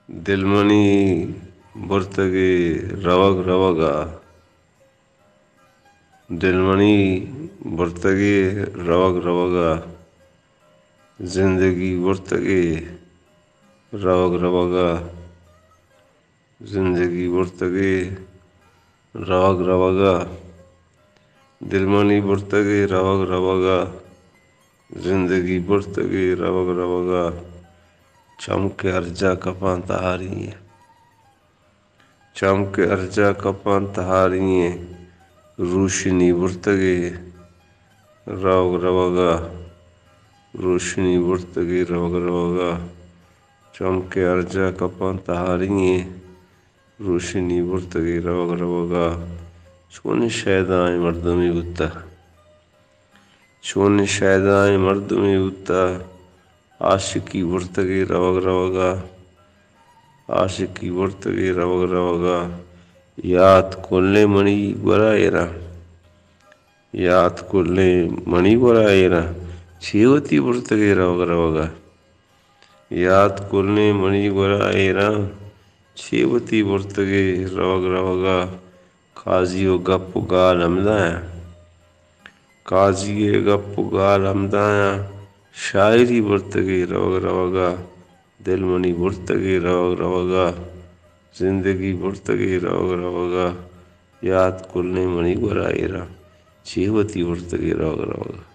दिलमणि बुर्तगे रवग रवगा। दिलमणि बुर्तगे रवग रवगा। जिंदगी बुर्तगे रवग रवगा। जिंदगी बुर्तगे रवग रवगा। दिलमणि बुर्तगे रवग रवगा। जिंदगी बुर्तगे रवग रवगा। चमके अर्जा कपां तहारिये। चमके अर्जा कपां तहारिये। रोशनी बुर्तगे रवग रवगा। रोशनी बुर्तगे रवग रवगा। चमके अर्जा कपां तहारिये। रोशनी बुर्तगे रवग रवगा। चोन शैदाएं मर्दमी बुत्ता। चोन शैदाएं मर्दमी बुत्ता। आशिकी बुर्तगे रवग रवगा। आशिकी बुर्तगे रवग रवगा। यात कोल्ले मणि गुरायरा। यात कोल्ले मणि गुरायरा। छेवती बुर्तगे रवग रवगा। यात कोल्ले मणि गुरायरा। छेवती बुर्तगे रवग रवगा। काजियो गप गाल हमदाया। काजिये गप गाल हमदाया। शायरी बुर्तगे रवग रवगा। दिलमणि बुर्तगे रवग रवगा। जिंदगी बुर्तगे रवग रवगा। यात कोल्ले मणि गुरायरा। छेवती बुर्तगे रवग रवगा।